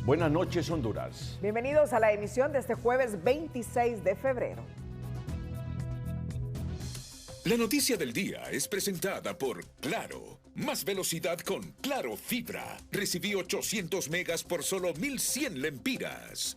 Buenas noches, Honduras. Bienvenidos a la emisión de este jueves 26 de febrero. La noticia del día es presentada por Claro. Más velocidad con Claro Fibra. Recibí 800 megas por solo 1,100 lempiras.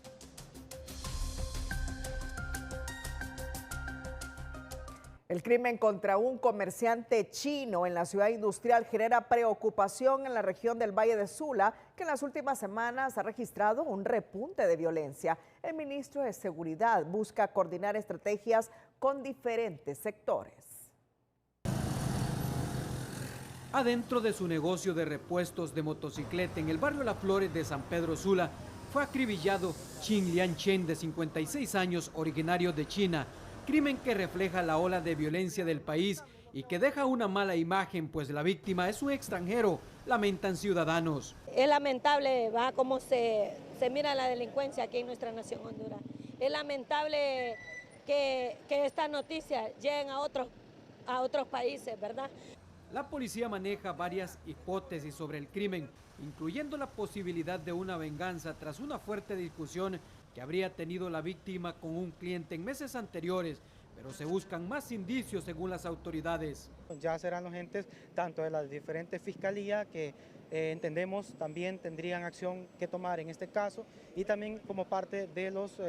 El crimen contra un comerciante chino en la ciudad industrial genera preocupación en la región del Valle de Sula, que en las últimas semanas ha registrado un repunte de violencia. El ministro de Seguridad busca coordinar estrategias con diferentes sectores. Adentro de su negocio de repuestos de motocicleta en el barrio Las Flores de San Pedro Sula, fue acribillado Chin Lian Chen, de 56 años, originario de China. Crimen que refleja la ola de violencia del país y que deja una mala imagen, pues la víctima es un extranjero, lamentan ciudadanos. Es lamentable cómo se mira la delincuencia aquí en nuestra nación Honduras. Es lamentable que estas noticias lleguen a otros países, ¿verdad? La policía maneja varias hipótesis sobre el crimen, incluyendo la posibilidad de una venganza tras una fuerte discusión que habría tenido la víctima con un cliente en meses anteriores, pero se buscan más indicios según las autoridades. Ya serán los entes tanto de las diferentes fiscalías que entendemos también tendrían acción que tomar en este caso, y también como parte de los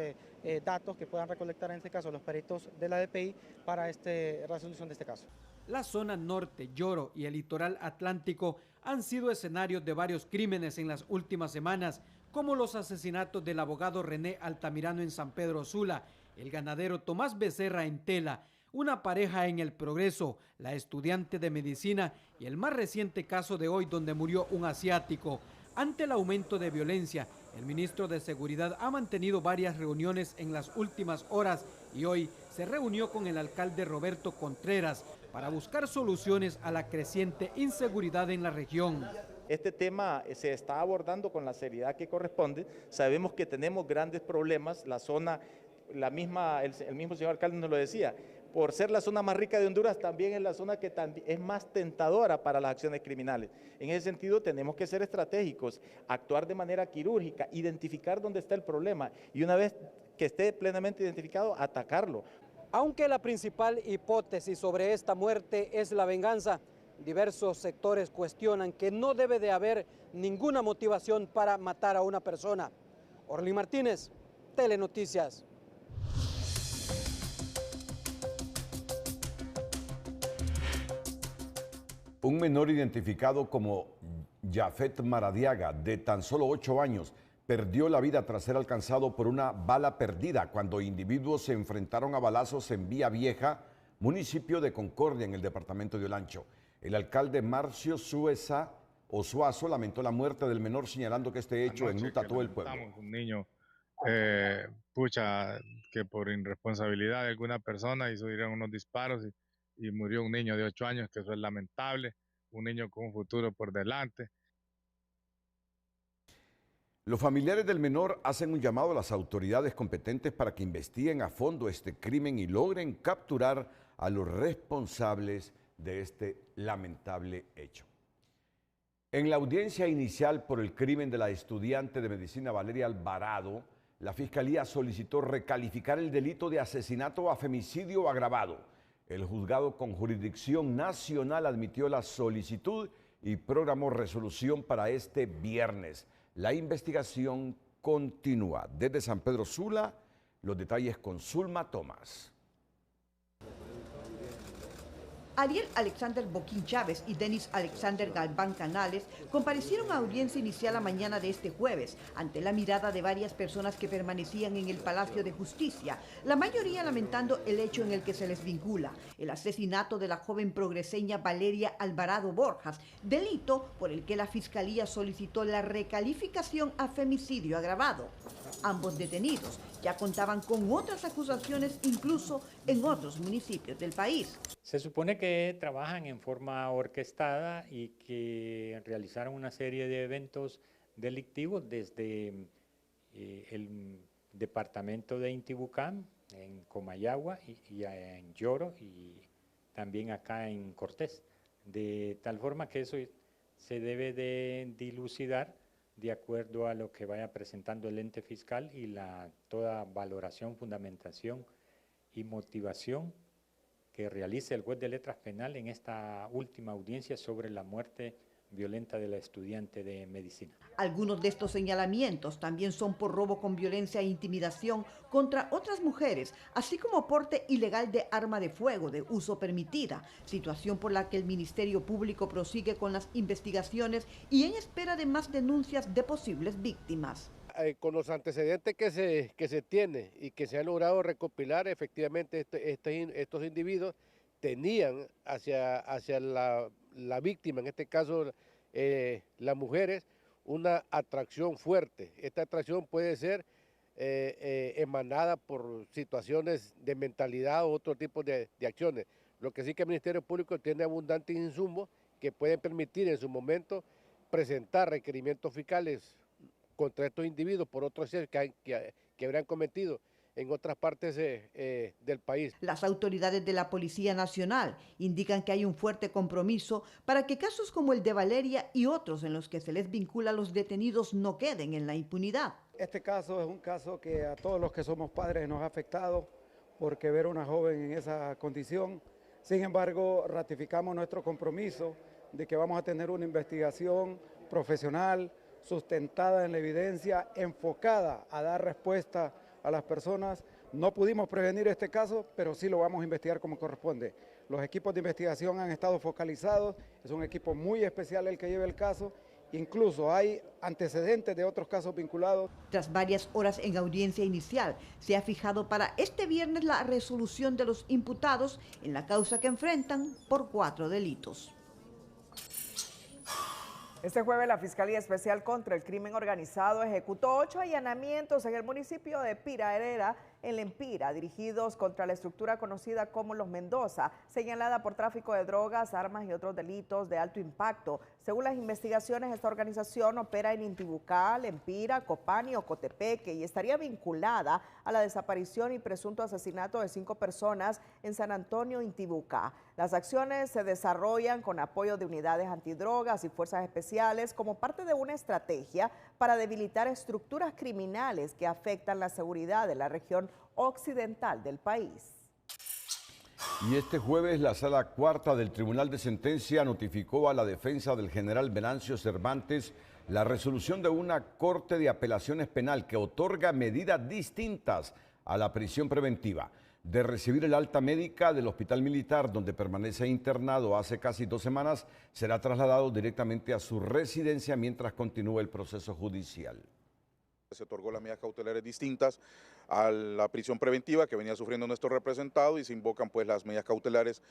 datos que puedan recolectar en este caso los peritos de la DPI para resolución de este caso. La zona norte, Lloro y el litoral atlántico han sido escenarios de varios crímenes en las últimas semanas, como los asesinatos del abogado René Altamirano en San Pedro Sula, el ganadero Tomás Becerra en Tela, una pareja en El Progreso, la estudiante de medicina y el más reciente caso de hoy donde murió un asiático. Ante el aumento de violencia, el ministro de Seguridad ha mantenido varias reuniones en las últimas horas y hoy se reunió con el alcalde Roberto Contreras para buscar soluciones a la creciente inseguridad en la región. Este tema se está abordando con la seriedad que corresponde. Sabemos que tenemos grandes problemas. La zona, el mismo señor alcalde nos lo decía, por ser la zona más rica de Honduras, también es la zona que es más tentadora para las acciones criminales. En ese sentido, tenemos que ser estratégicos, actuar de manera quirúrgica, identificar dónde está el problema y una vez que esté plenamente identificado, atacarlo. Aunque la principal hipótesis sobre esta muerte es la venganza, diversos sectores cuestionan que no debe de haber ninguna motivación para matar a una persona. Orly Martínez, Telenoticias. Un menor identificado como Jafet Maradiaga, de tan solo 8 años, perdió la vida tras ser alcanzado por una bala perdida cuando individuos se enfrentaron a balazos en Vía Vieja, municipio de Concordia, en el departamento de Olancho. El alcalde Marcio Suazo lamentó la muerte del menor, señalando que este hecho enluta a todo el pueblo. Un niño, que por irresponsabilidad de alguna persona hizo unos disparos y murió un niño de 8 años, que eso es lamentable, un niño con un futuro por delante. Los familiares del menor hacen un llamado a las autoridades competentes para que investiguen a fondo este crimen y logren capturar a los responsables de este lamentable hecho. En la audiencia inicial por el crimen de la estudiante de medicina Valeria Alvarado, la Fiscalía solicitó recalificar el delito de asesinato a femicidio agravado. El juzgado con jurisdicción nacional admitió la solicitud y programó resolución para este viernes. La investigación continúa. Desde San Pedro Sula, los detalles con Zulma Tomás. Ariel Alexander Boquín Chávez y Denis Alexander Galván Canales comparecieron a audiencia inicial la mañana de este jueves ante la mirada de varias personas que permanecían en el Palacio de Justicia, la mayoría lamentando el hecho en el que se les vincula, el asesinato de la joven progreseña Valeria Alvarado Borjas, delito por el que la Fiscalía solicitó la recalificación a femicidio agravado. Ambos detenidos ya contaban con otras acusaciones incluso en otros municipios del país. Se supone que trabajan en forma orquestada y que realizaron una serie de eventos delictivos desde el departamento de Intibucán, en Comayagua y en Lloro y también acá en Cortés. De tal forma que eso se debe de dilucidar de acuerdo a lo que vaya presentando el ente fiscal y toda valoración, fundamentación y motivación que realice el juez de letras penal en esta última audiencia sobre la muerte violenta de la estudiante de medicina. Algunos de estos señalamientos también son por robo con violencia e intimidación contra otras mujeres, así como porte ilegal de arma de fuego de uso permitida, situación por la que el Ministerio Público prosigue con las investigaciones y en espera de más denuncias de posibles víctimas. Con los antecedentes que se tiene y que se ha logrado recopilar, efectivamente estos individuos tenían hacia la víctima, en este caso las mujeres, una atracción fuerte. Esta atracción puede ser emanada por situaciones de mentalidad o otro tipo de acciones. Lo que sí que el Ministerio Público tiene abundantes insumos que pueden permitir en su momento presentar requerimientos fiscales contra estos individuos por otros hechos que habrán cometido en otras partes del país. Las autoridades de la Policía Nacional indican que hay un fuerte compromiso para que casos como el de Valeria y otros en los que se les vincula a los detenidos no queden en la impunidad. Este caso es un caso que a todos los que somos padres nos ha afectado, porque ver a una joven en esa condición. Sin embargo, ratificamos nuestro compromiso de que vamos a tener una investigación profesional, sustentada en la evidencia, enfocada a dar respuesta a las personas. No pudimos prevenir este caso, pero sí lo vamos a investigar como corresponde. Los equipos de investigación han estado focalizados, es un equipo muy especial el que lleva el caso, incluso hay antecedentes de otros casos vinculados. Tras varias horas en audiencia inicial, se ha fijado para este viernes la resolución de los imputados en la causa que enfrentan por 4 delitos. Este jueves la Fiscalía Especial contra el Crimen Organizado ejecutó 8 allanamientos en el municipio de Piraerera, en Lempira, dirigidos contra la estructura conocida como Los Mendoza, señalada por tráfico de drogas, armas y otros delitos de alto impacto. Según las investigaciones, esta organización opera en Intibucá, Lempira, Copán y Ocotepeque y estaría vinculada a la desaparición y presunto asesinato de 5 personas en San Antonio, Intibucá. Las acciones se desarrollan con apoyo de unidades antidrogas y fuerzas especiales como parte de una estrategia para debilitar estructuras criminales que afectan la seguridad de la región occidental del país. Y este jueves la Sala Cuarta del Tribunal de Sentencia notificó a la defensa del general Venancio Cervantes la resolución de una Corte de Apelaciones Penal que otorga medidas distintas a la prisión preventiva. De recibir el alta médica del Hospital Militar, donde permanece internado hace casi 2 semanas, será trasladado directamente a su residencia mientras continúa el proceso judicial. Se otorgó las medidas cautelares distintas a la prisión preventiva que venía sufriendo nuestro representado y se invocan pues las medidas cautelares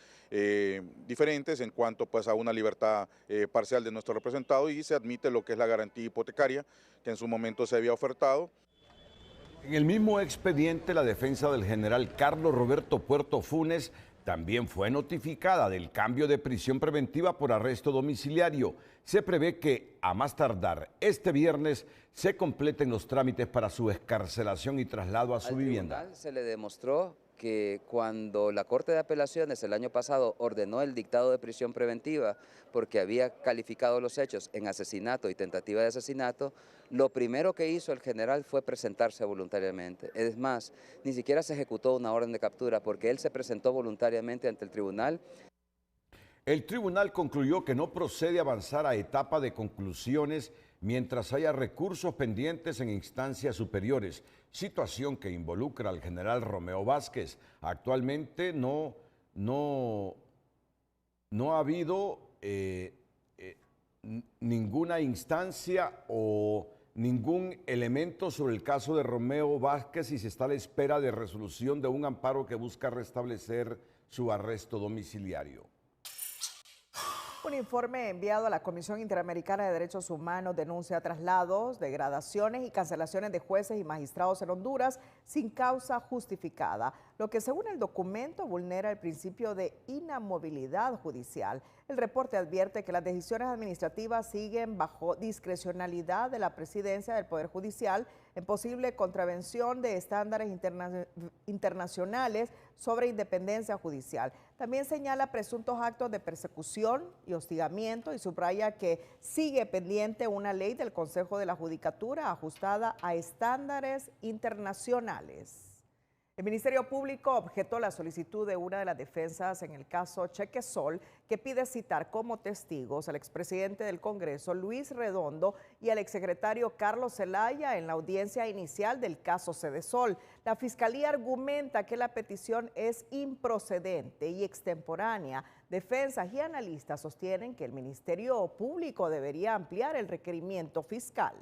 diferentes en cuanto pues a una libertad parcial de nuestro representado y se admite lo que es la garantía hipotecaria que en su momento se había ofertado. En el mismo expediente, la defensa del general Carlos Roberto Puerto Funes también fue notificada del cambio de prisión preventiva por arresto domiciliario. Se prevé que, a más tardar este viernes, se completen los trámites para su excarcelación y traslado a su vivienda. Al tribunal se le demostró que cuando la Corte de Apelaciones el año pasado ordenó el dictado de prisión preventiva porque había calificado los hechos en asesinato y tentativa de asesinato, lo primero que hizo el general fue presentarse voluntariamente. Es más, ni siquiera se ejecutó una orden de captura porque él se presentó voluntariamente ante el tribunal. El tribunal concluyó que no procede avanzar a etapa de conclusiones mientras haya recursos pendientes en instancias superiores, situación que involucra al general Romeo Vázquez. Actualmente no ha habido ninguna instancia o ningún elemento sobre el caso de Romeo Vázquez y se está a la espera de resolución de un amparo que busca restablecer su arresto domiciliario. Un informe enviado a la Comisión Interamericana de Derechos Humanos denuncia traslados, degradaciones y cancelaciones de jueces y magistrados en Honduras sin causa justificada. lo que según el documento vulnera el principio de inamovilidad judicial. El reporte advierte que las decisiones administrativas siguen bajo discrecionalidad de la presidencia del Poder Judicial en posible contravención de estándares internacionales sobre independencia judicial. También señala presuntos actos de persecución y hostigamiento y subraya que sigue pendiente una ley del Consejo de la Judicatura ajustada a estándares internacionales. El Ministerio Público objetó la solicitud de una de las defensas en el caso Chequesol, que pide citar como testigos al expresidente del Congreso, Luis Redondo, y al exsecretario Carlos Zelaya en la audiencia inicial del caso Cedesol. La Fiscalía argumenta que la petición es improcedente y extemporánea. Defensas y analistas sostienen que el Ministerio Público debería ampliar el requerimiento fiscal.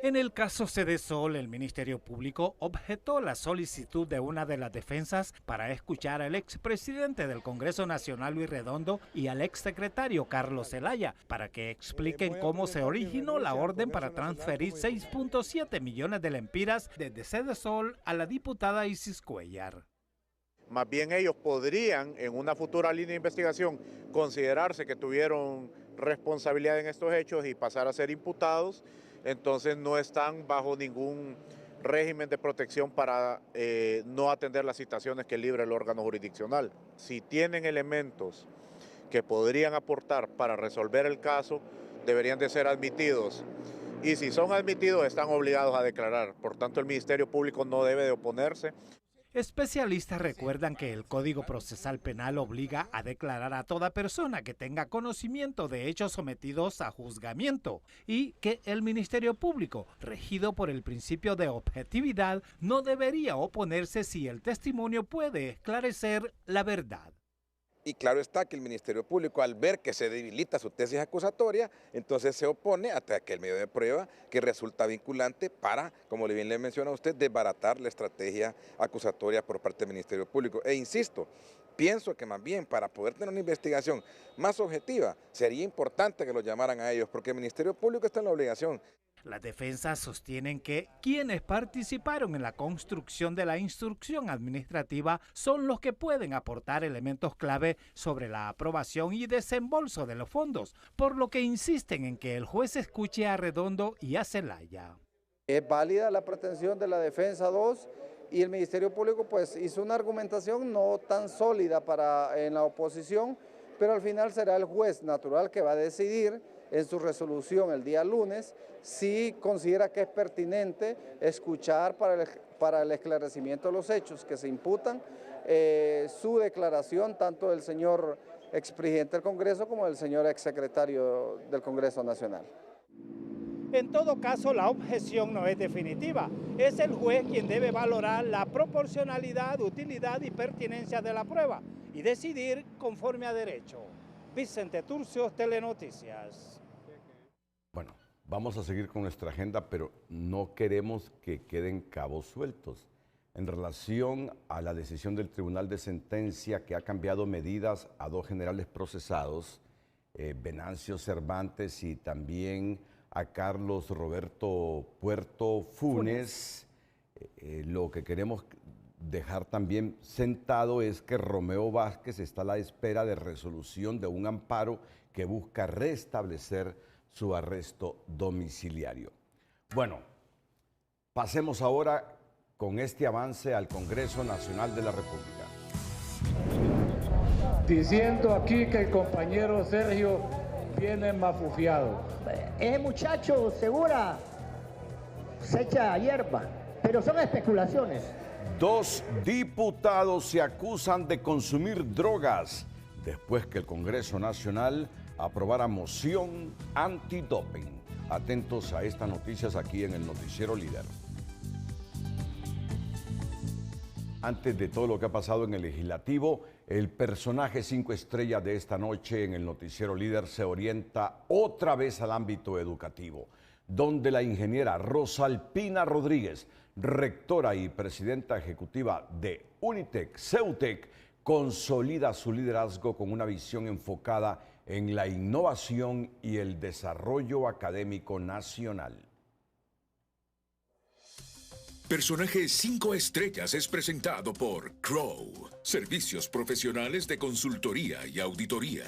En el caso Cedesol, el Ministerio Público objetó la solicitud de una de las defensas para escuchar al expresidente del Congreso Nacional, Luis Redondo, y al exsecretario Carlos Zelaya, para que expliquen cómo se originó la orden para transferir 6.7 millones de lempiras desde Cedesol a la diputada Isis Cuellar. Más bien ellos podrían, en una futura línea de investigación, considerarse que tuvieron responsabilidad en estos hechos y pasar a ser imputados. Entonces no están bajo ningún régimen de protección para no atender las citaciones que libre el órgano jurisdiccional. Si tienen elementos que podrían aportar para resolver el caso, deberían de ser admitidos. Y si son admitidos, están obligados a declarar. Por tanto, el Ministerio Público no debe de oponerse. Especialistas recuerdan que el Código Procesal Penal obliga a declarar a toda persona que tenga conocimiento de hechos sometidos a juzgamiento y que el Ministerio Público, regido por el principio de objetividad, no debería oponerse si el testimonio puede esclarecer la verdad. Y claro está que el Ministerio Público, al ver que se debilita su tesis acusatoria, entonces se opone hasta aquel medio de prueba que resulta vinculante para, como bien le menciona a usted, desbaratar la estrategia acusatoria por parte del Ministerio Público. E insisto, pienso que más bien para poder tener una investigación más objetiva, sería importante que los llamaran a ellos, porque el Ministerio Público está en la obligación. Las defensas sostienen que quienes participaron en la construcción de la instrucción administrativa son los que pueden aportar elementos clave sobre la aprobación y desembolso de los fondos, por lo que insisten en que el juez escuche a Redondo y a Zelaya. Es válida la pretensión de la defensa 2 y el Ministerio Público pues hizo una argumentación no tan sólida en la oposición, pero al final será el juez natural que va a decidir en su resolución el día lunes si considera que es pertinente escuchar para el esclarecimiento de los hechos que se imputan su declaración tanto del señor expresidente del Congreso como del señor exsecretario del Congreso Nacional. En todo caso, la objeción no es definitiva. Es el juez quien debe valorar la proporcionalidad, utilidad y pertinencia de la prueba y decidir conforme a derecho. Vicente Turcios, Telenoticias. Bueno, vamos a seguir con nuestra agenda, pero no queremos que queden cabos sueltos. En relación a la decisión del Tribunal de Sentencia que ha cambiado medidas a dos generales procesados, Venancio Cervantes y también a Carlos Roberto Puerto Funes, lo que queremos dejar también sentado es que Romeo Vázquez está a la espera de resolución de un amparo que busca restablecer su arresto domiciliario. Bueno, pasemos ahora con este avance al Congreso Nacional de la República. Diciendo aquí que el compañero Sergio viene mafufiado. Ese muchacho Segura se echa hierba, pero son especulaciones. Dos diputados se acusan de consumir drogas después que el Congreso Nacional aprobara moción antidoping. Atentos a estas noticias aquí en el Noticiero Líder. Antes de todo lo que ha pasado en el Legislativo, el personaje 5 estrellas de esta noche en el Noticiero Líder se orienta otra vez al ámbito educativo, donde la ingeniera Rosalpina Rodríguez, rectora y presidenta ejecutiva de Unitec, CEUTEC, consolida su liderazgo con una visión enfocada en la innovación y el desarrollo académico nacional. Personaje 5 estrellas es presentado por Crow, servicios profesionales de consultoría y auditoría.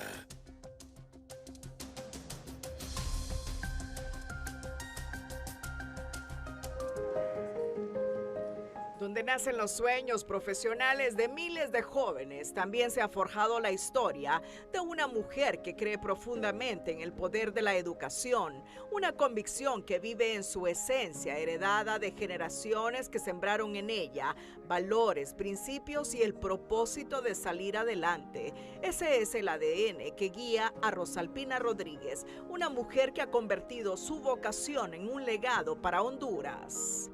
Donde nacen los sueños profesionales de miles de jóvenes, también se ha forjado la historia de una mujer que cree profundamente en el poder de la educación, una convicción que vive en su esencia, heredada de generaciones que sembraron en ella valores, principios y el propósito de salir adelante. Ese es el ADN que guía a Rosalpina Rodríguez, una mujer que ha convertido su vocación en un legado para Honduras.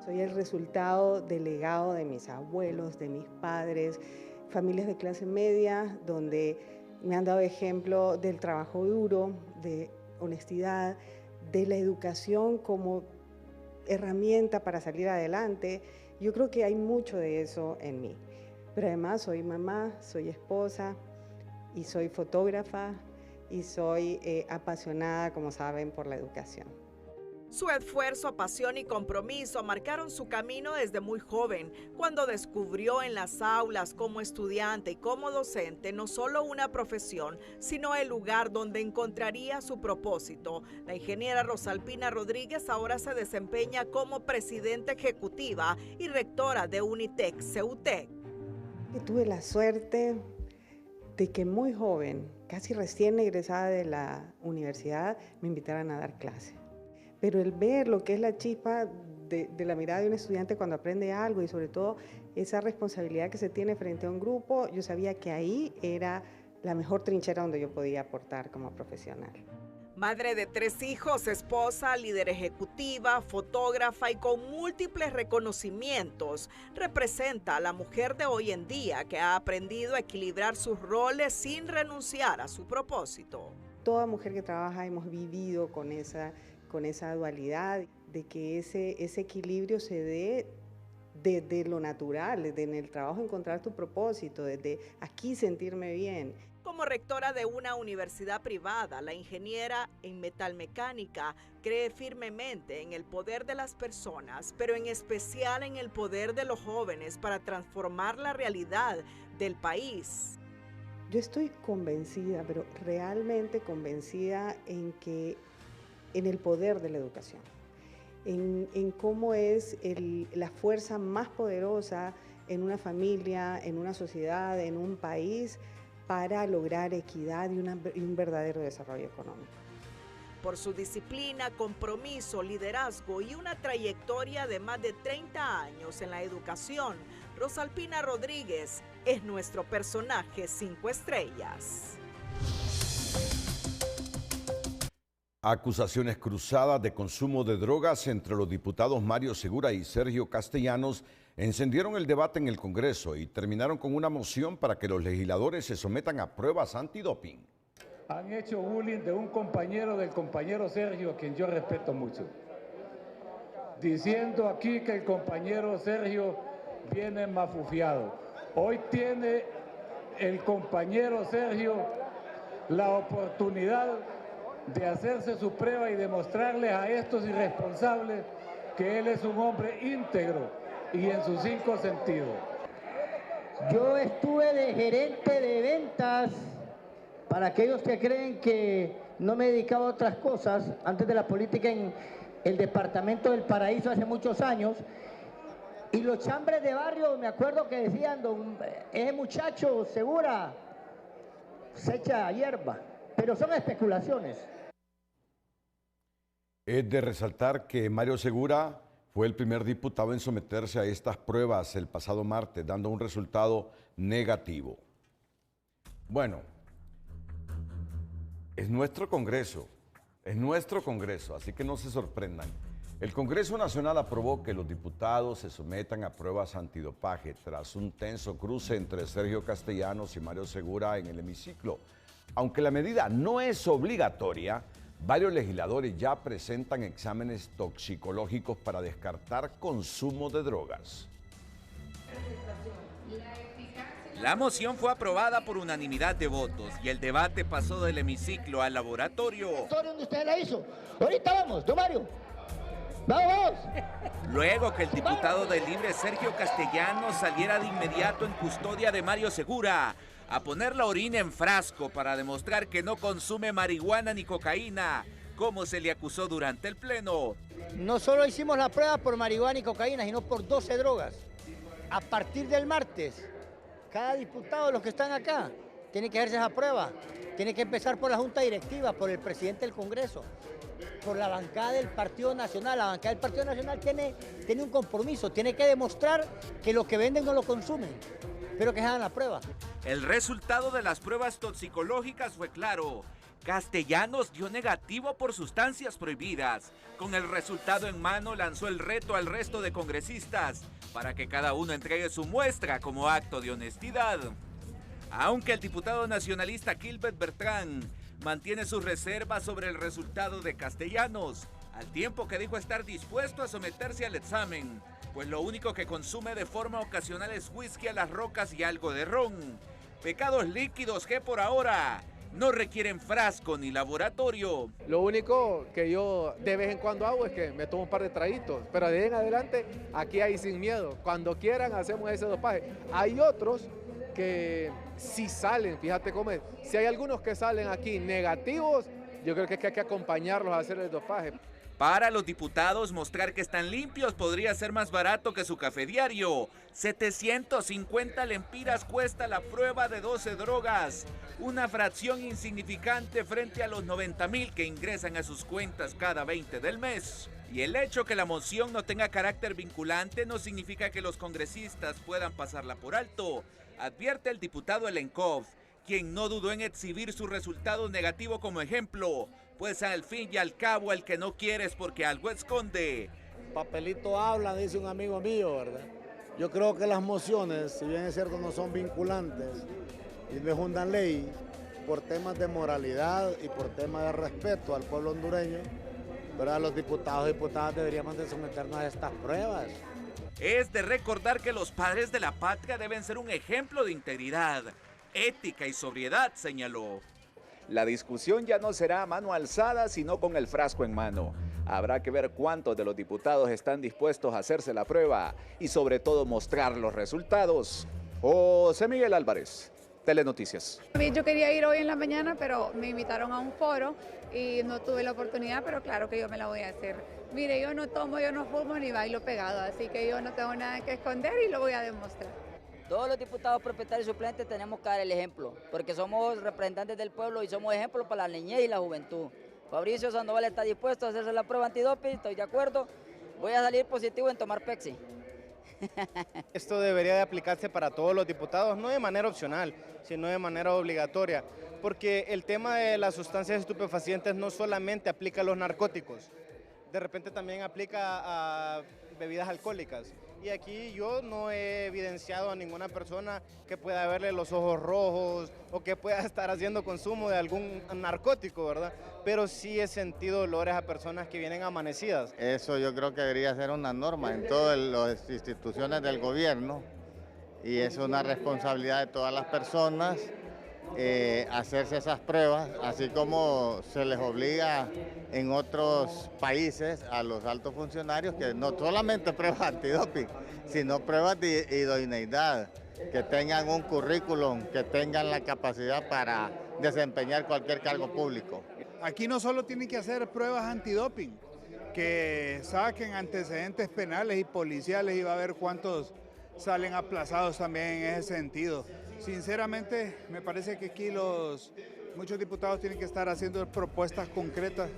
Soy el resultado del legado de mis abuelos, de mis padres, familias de clase media, donde me han dado ejemplo del trabajo duro, de honestidad, de la educación como herramienta para salir adelante. Yo creo que hay mucho de eso en mí. Pero además soy mamá, soy esposa y soy fotógrafa y soy apasionada, como saben, por la educación. Su esfuerzo, pasión y compromiso marcaron su camino desde muy joven, cuando descubrió en las aulas como estudiante y como docente no solo una profesión, sino el lugar donde encontraría su propósito. La ingeniera Rosalpina Rodríguez ahora se desempeña como presidenta ejecutiva y rectora de Unitec Ceutec. Tuve la suerte de que muy joven, casi recién egresada de la universidad, me invitaran a dar clases. Pero el ver lo que es la chispa de la mirada de un estudiante cuando aprende algo y sobre todo esa responsabilidad que se tiene frente a un grupo, yo sabía que ahí era la mejor trinchera donde yo podía aportar como profesional. Madre de 3 hijos, esposa, líder ejecutiva, fotógrafa y con múltiples reconocimientos, representa a la mujer de hoy en día que ha aprendido a equilibrar sus roles sin renunciar a su propósito. Toda mujer que trabaja hemos vivido con esa dualidad, de que ese equilibrio se dé desde lo natural, desde en el trabajo encontrar tu propósito, desde aquí sentirme bien. Como rectora de una universidad privada, la ingeniera en metalmecánica cree firmemente en el poder de las personas, pero en especial en el poder de los jóvenes para transformar la realidad del país. Yo estoy convencida, pero realmente convencida en el poder de la educación, en cómo es la fuerza más poderosa en una familia, en una sociedad, en un país, para lograr equidad y un verdadero desarrollo económico. Por su disciplina, compromiso, liderazgo y una trayectoria de más de 30 años en la educación, Rosalpina Rodríguez es nuestro personaje 5 estrellas. Acusaciones cruzadas de consumo de drogas entre los diputados Mario Segura y Sergio Castellanos encendieron el debate en el Congreso y terminaron con una moción para que los legisladores se sometan a pruebas antidoping. Han hecho bullying de un compañero del compañero Sergio, a quien yo respeto mucho, diciendo aquí que el compañero Sergio viene mafufiado. Hoy tiene el compañero Sergio la oportunidad de hacerse su prueba y demostrarles a estos irresponsables que él es un hombre íntegro y en sus 5 sentidos. Yo estuve de gerente de ventas, para aquellos que creen que no me dedicaba a otras cosas, antes de la política en el departamento del Paraíso hace muchos años, y los chambres de barrio, me acuerdo que decían, ese muchacho Segura se echa hierba, pero son especulaciones. Es de resaltar que Mario Segura fue el primer diputado en someterse a estas pruebas el pasado martes, dando un resultado negativo. Bueno, es nuestro Congreso, así que no se sorprendan. El Congreso Nacional aprobó que los diputados se sometan a pruebas antidopaje tras un tenso cruce entre Sergio Castellanos y Mario Segura en el hemiciclo. Aunque la medida no es obligatoria, varios legisladores ya presentan exámenes toxicológicos para descartar consumo de drogas. La moción fue aprobada por unanimidad de votos y el debate pasó del hemiciclo al laboratorio. ¿Dónde usted la hizo? Ahorita vamos, don Mario. ¡Vamos! Luego que el diputado de Libre Sergio Castellanos saliera de inmediato en custodia de Mario Segura a poner la orina en frasco para demostrar que no consume marihuana ni cocaína, como se le acusó durante el pleno. No solo hicimos la prueba por marihuana y cocaína, sino por 12 drogas. A partir del martes, cada diputado de los que están acá tiene que hacerse esa prueba. Tiene que empezar por la Junta Directiva, por el presidente del Congreso, por la bancada del Partido Nacional. La bancada del Partido Nacional tiene un compromiso, tiene que demostrar que lo que venden no lo consumen, pero que se hagan la prueba. El resultado de las pruebas toxicológicas fue claro. Castellanos dio negativo por sustancias prohibidas. Con el resultado en mano lanzó el reto al resto de congresistas para que cada uno entregue su muestra como acto de honestidad. Aunque el diputado nacionalista Gilbert Bertrán mantiene sus reservas sobre el resultado de Castellanos, al tiempo que dijo estar dispuesto a someterse al examen, pues lo único que consume de forma ocasional es whisky a las rocas y algo de ron. Pecados líquidos que por ahora no requieren frasco ni laboratorio. Lo único que yo de vez en cuando hago es que me tomo un par de traguitos, pero de ahí en adelante aquí hay sin miedo. Cuando quieran hacemos ese dopaje. Hay otros que sí salen, fíjate cómo es. Si hay algunos que salen aquí negativos, yo creo que hay que acompañarlos a hacer el dopaje. Para los diputados, mostrar que están limpios podría ser más barato que su café diario. 750 lempiras cuesta la prueba de 12 drogas, una fracción insignificante frente a los 90,000 que ingresan a sus cuentas cada 20 del mes. Y el hecho que la moción no tenga carácter vinculante no significa que los congresistas puedan pasarla por alto, advierte el diputado Elenkov, quien no dudó en exhibir su resultado negativo como ejemplo, pues al fin y al cabo el que no quiere es porque algo esconde. Papelito habla, dice un amigo mío, ¿verdad? Yo creo que las mociones, si bien es cierto no son vinculantes y no es una ley, por temas de moralidad y por temas de respeto al pueblo hondureño, ¿verdad? Los diputados y diputadas deberíamos de someternos a estas pruebas. Es de recordar que los padres de la patria deben ser un ejemplo de integridad, ética y sobriedad, señaló. La discusión ya no será a mano alzada, sino con el frasco en mano. Habrá que ver cuántos de los diputados están dispuestos a hacerse la prueba y sobre todo mostrar los resultados. José Miguel Álvarez, Telenoticias. Yo quería ir hoy en la mañana, pero me invitaron a un foro y no tuve la oportunidad, pero claro que yo me la voy a hacer. Mire, yo no tomo, yo no fumo ni bailo pegado, así que yo no tengo nada que esconder y lo voy a demostrar. Todos los diputados propietarios y suplentes tenemos que dar el ejemplo, porque somos representantes del pueblo y somos ejemplos para la niñez y la juventud. Fabricio Sandoval está dispuesto a hacerse la prueba antidoping, estoy de acuerdo. Voy a salir positivo en tomar Pepsi. Esto debería de aplicarse para todos los diputados, no de manera opcional, sino de manera obligatoria, porque el tema de las sustancias estupefacientes no solamente aplica a los narcóticos, de repente también aplica a bebidas alcohólicas. Y aquí yo no he evidenciado a ninguna persona que pueda verle los ojos rojos o que pueda estar haciendo consumo de algún narcótico, ¿verdad? Pero sí he sentido dolores a personas que vienen amanecidas. Eso yo creo que debería ser una norma en todas las instituciones del gobierno y es una responsabilidad de todas las personas hacerse esas pruebas, así como se les obliga en otros países a los altos funcionarios que no solamente pruebas antidoping, sino pruebas de idoneidad, que tengan un currículum, que tengan la capacidad para desempeñar cualquier cargo público. Aquí no solo tienen que hacer pruebas antidoping, que saquen antecedentes penales y policiales y va a ver cuántos salen aplazados también en ese sentido. Sinceramente, me parece que aquí muchos diputados tienen que estar haciendo propuestas concretas.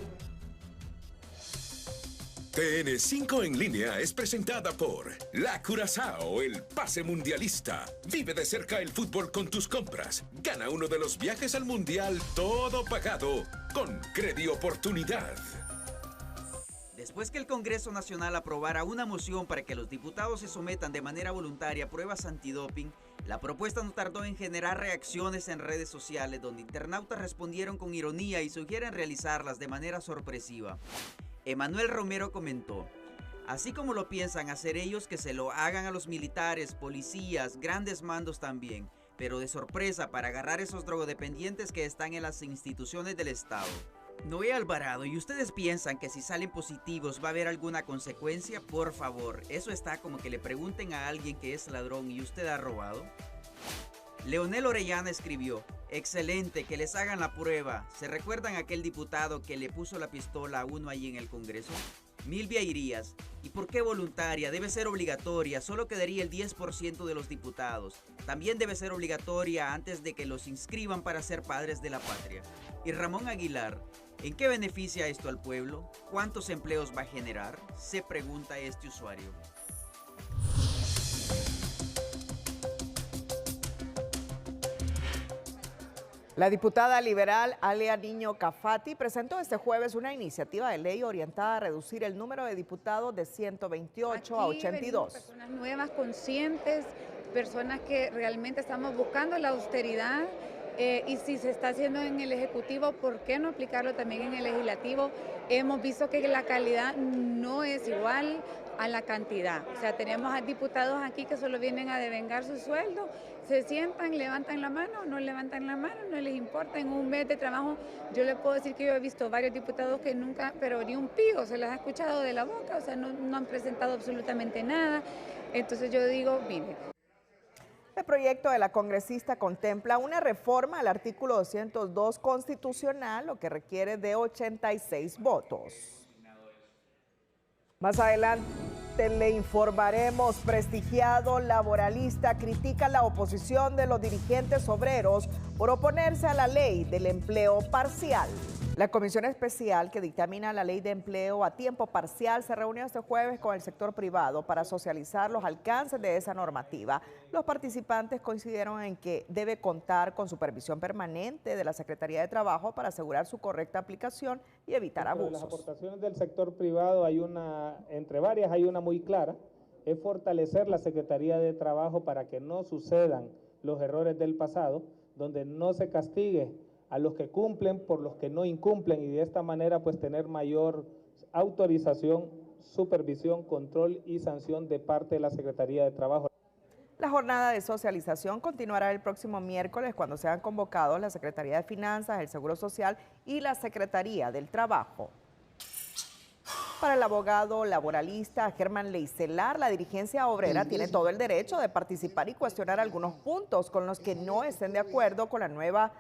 TN5 en línea es presentada por La Curazao, el pase mundialista. Vive de cerca el fútbol con tus compras. Gana uno de los viajes al mundial todo pagado con Credi Oportunidad. Después que el Congreso Nacional aprobara una moción para que los diputados se sometan de manera voluntaria a pruebas antidoping, la propuesta no tardó en generar reacciones en redes sociales, donde internautas respondieron con ironía y sugieren realizarlas de manera sorpresiva. Emanuel Romero comentó: así como lo piensan hacer ellos, que se lo hagan a los militares, policías, grandes mandos también, pero de sorpresa para agarrar esos drogodependientes que están en las instituciones del Estado. Noé Alvarado, ¿y ustedes piensan que si salen positivos va a haber alguna consecuencia? Por favor, eso está como que le pregunten a alguien que es ladrón y usted ha robado. Leonel Orellana escribió, excelente, que les hagan la prueba. ¿Se recuerdan aquel diputado que le puso la pistola a uno allí en el Congreso? Milvia Irías, ¿y por qué voluntaria? Debe ser obligatoria, solo quedaría el 10% de los diputados. También debe ser obligatoria antes de que los inscriban para ser padres de la patria. Y Ramón Aguilar, ¿en qué beneficia esto al pueblo? ¿Cuántos empleos va a generar? Se pregunta este usuario. La diputada liberal Alia Niño Cafati presentó este jueves una iniciativa de ley orientada a reducir el número de diputados de 128 a 82. Personas nuevas, conscientes, personas que realmente estamos buscando la austeridad. Y si se está haciendo en el Ejecutivo, ¿por qué no aplicarlo también en el Legislativo? Hemos visto que la calidad no es igual a la cantidad. O sea, tenemos a diputados aquí que solo vienen a devengar su sueldo, se sientan, levantan la mano, no levantan la mano, no les importa. En un mes de trabajo, yo le puedo decir que yo he visto varios diputados que nunca, pero ni un pigo se les ha escuchado de la boca, o sea, no han presentado absolutamente nada. Entonces yo digo, mire. El proyecto de la congresista contempla una reforma al artículo 202 constitucional, lo que requiere de 86 votos. Más adelante le informaremos, prestigiado laboralista critica la oposición de los dirigentes obreros por oponerse a la ley del empleo parcial. La comisión especial que dictamina la ley de empleo a tiempo parcial se reunió este jueves con el sector privado para socializar los alcances de esa normativa. Los participantes coincidieron en que debe contar con supervisión permanente de la Secretaría de Trabajo para asegurar su correcta aplicación y evitar abusos. Las aportaciones del sector privado entre varias hay una muy clara, es fortalecer la Secretaría de Trabajo para que no sucedan los errores del pasado, donde no se castigue a los que cumplen por los que no incumplen y de esta manera pues tener mayor autorización, supervisión, control y sanción de parte de la Secretaría de Trabajo. La jornada de socialización continuará el próximo miércoles cuando sean convocados la Secretaría de Finanzas, el Seguro Social y la Secretaría del Trabajo. Para el abogado laboralista Germán Leicelar, la dirigencia obrera tiene todo el derecho de participar y cuestionar algunos puntos con los que no estén de acuerdo con la nueva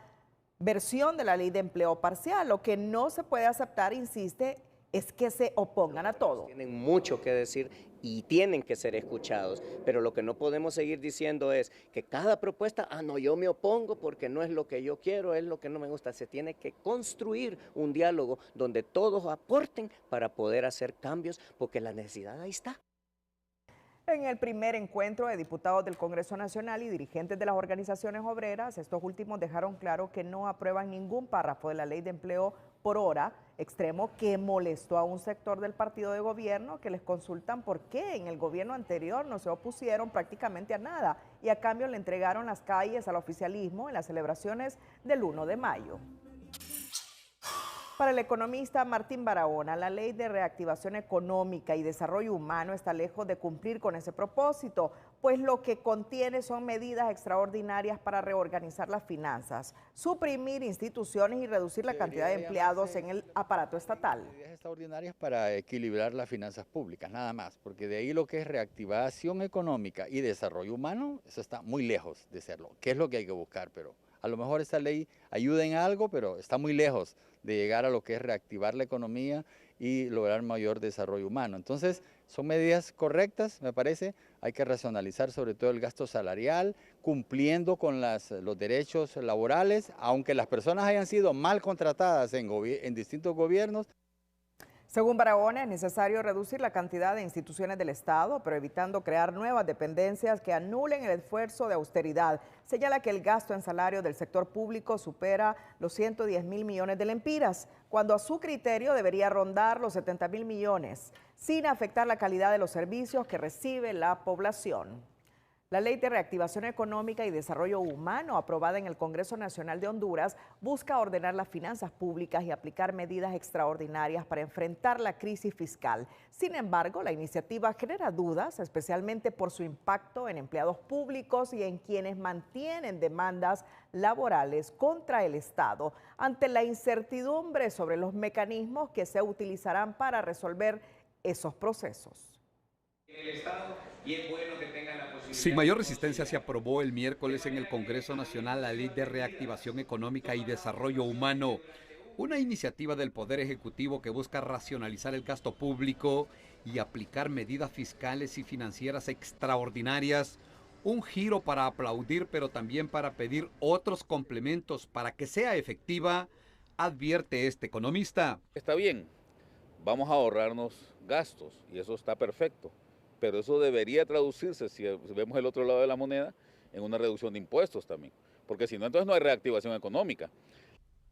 versión de la ley de empleo parcial. Lo que no se puede aceptar, insiste, es que se opongan a todo. Tienen mucho que decir y tienen que ser escuchados, pero lo que no podemos seguir diciendo es que cada propuesta, no, yo me opongo porque no es lo que yo quiero, es lo que no me gusta. Se tiene que construir un diálogo donde todos aporten para poder hacer cambios, porque la necesidad ahí está. En el primer encuentro de diputados del Congreso Nacional y dirigentes de las organizaciones obreras, estos últimos dejaron claro que no aprueban ningún párrafo de la ley de empleo por hora, extremo que molestó a un sector del partido de gobierno que les consultan por qué en el gobierno anterior no se opusieron prácticamente a nada y a cambio le entregaron las calles al oficialismo en las celebraciones del 1 de mayo. Para el economista Martín Barahona, la Ley de Reactivación Económica y Desarrollo Humano está lejos de cumplir con ese propósito, pues lo que contiene son medidas extraordinarias para reorganizar las finanzas, suprimir instituciones y reducir la cantidad de empleados en el aparato estatal. Medidas extraordinarias para equilibrar las finanzas públicas, nada más, porque de ahí lo que es reactivación económica y desarrollo humano, eso está muy lejos de serlo, que es lo que hay que buscar, pero a lo mejor esta ley ayuda en algo, pero está muy lejos de llegar a lo que es reactivar la economía y lograr mayor desarrollo humano. Entonces, son medidas correctas, me parece. Hay que racionalizar sobre todo el gasto salarial, cumpliendo con los derechos laborales, aunque las personas hayan sido mal contratadas en distintos gobiernos. Según Barahona, es necesario reducir la cantidad de instituciones del Estado, pero evitando crear nuevas dependencias que anulen el esfuerzo de austeridad. Señala que el gasto en salario del sector público supera los 110.000 millones de lempiras, cuando a su criterio debería rondar los 70.000 millones, sin afectar la calidad de los servicios que recibe la población. La Ley de Reactivación Económica y Desarrollo Humano, aprobada en el Congreso Nacional de Honduras, busca ordenar las finanzas públicas y aplicar medidas extraordinarias para enfrentar la crisis fiscal. Sin embargo, la iniciativa genera dudas, especialmente por su impacto en empleados públicos y en quienes mantienen demandas laborales contra el Estado, ante la incertidumbre sobre los mecanismos que se utilizarán para resolver esos procesos. Sin mayor resistencia se aprobó el miércoles en el Congreso Nacional la Ley de Reactivación Económica y Desarrollo Humano, una iniciativa del Poder Ejecutivo que busca racionalizar el gasto público y aplicar medidas fiscales y financieras extraordinarias, un giro para aplaudir pero también para pedir otros complementos para que sea efectiva, advierte este economista. Está bien, vamos a ahorrarnos gastos y eso está perfecto. Pero eso debería traducirse, si vemos el otro lado de la moneda, en una reducción de impuestos también. Porque si no, entonces no hay reactivación económica.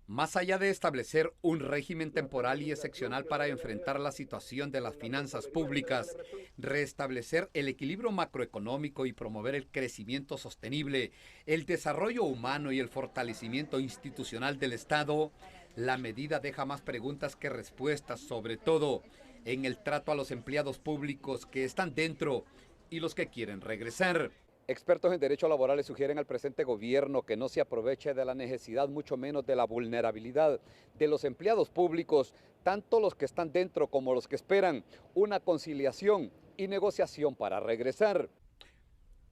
Más allá de establecer un régimen temporal y excepcional para enfrentar la situación de las finanzas públicas, restablecer el equilibrio macroeconómico y promover el crecimiento sostenible, el desarrollo humano y el fortalecimiento institucional del Estado, la medida deja más preguntas que respuestas, sobre todo en el trato a los empleados públicos que están dentro y los que quieren regresar. Expertos en derechos laborales sugieren al presente gobierno que no se aproveche de la necesidad, mucho menos de la vulnerabilidad de los empleados públicos, tanto los que están dentro como los que esperan una conciliación y negociación para regresar.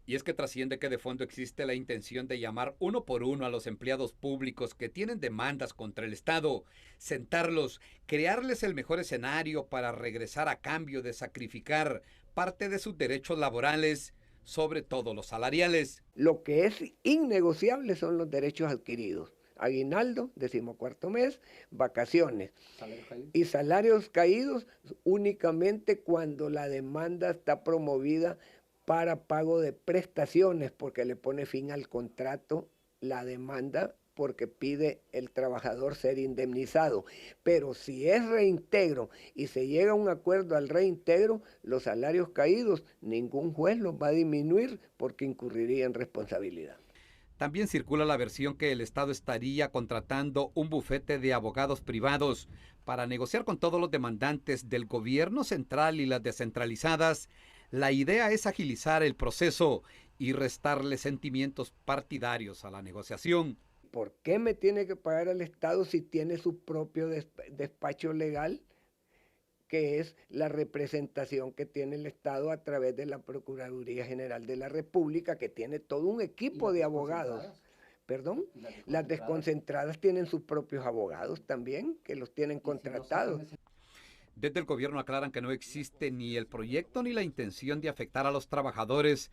Y es que trasciende que de fondo existe la intención de llamar uno por uno a los empleados públicos que tienen demandas contra el Estado, sentarlos, crearles el mejor escenario para regresar a cambio de sacrificar parte de sus derechos laborales, sobre todo los salariales. Lo que es innegociable son los derechos adquiridos. Aguinaldo, 14º mes, vacaciones y salarios caídos únicamente cuando la demanda está promovida para pago de prestaciones, porque le pone fin al contrato la demanda, porque pide el trabajador ser indemnizado. Pero si es reintegro y se llega a un acuerdo al reintegro, los salarios caídos, ningún juez los va a disminuir porque incurriría en responsabilidad. También circula la versión que el Estado estaría contratando un bufete de abogados privados para negociar con todos los demandantes del gobierno central y las descentralizadas. La idea es agilizar el proceso y restarle sentimientos partidarios a la negociación. ¿Por qué me tiene que pagar el Estado si tiene su propio despacho legal, que es la representación que tiene el Estado a través de la Procuraduría General de la República, que tiene todo un equipo de abogados? ¿Perdón? Las desconcentradas tienen sus propios abogados también, que los tienen contratados. Desde el gobierno aclaran que no existe ni el proyecto ni la intención de afectar a los trabajadores,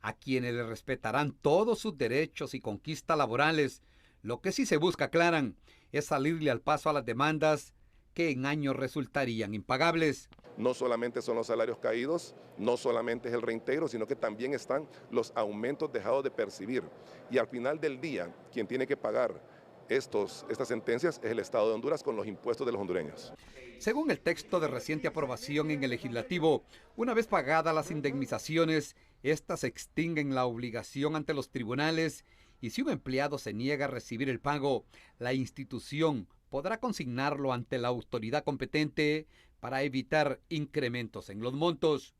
a quienes les respetarán todos sus derechos y conquistas laborales. Lo que sí se busca, aclaran, es salirle al paso a las demandas que en años resultarían impagables. No solamente son los salarios caídos, no solamente es el reintegro, sino que también están los aumentos dejados de percibir. Y al final del día, quien tiene que pagar estas sentencias es el Estado de Honduras con los impuestos de los hondureños. Según el texto de reciente aprobación en el Legislativo, una vez pagadas las indemnizaciones, estas extinguen la obligación ante los tribunales y si un empleado se niega a recibir el pago, la institución podrá consignarlo ante la autoridad competente para evitar incrementos en los montos.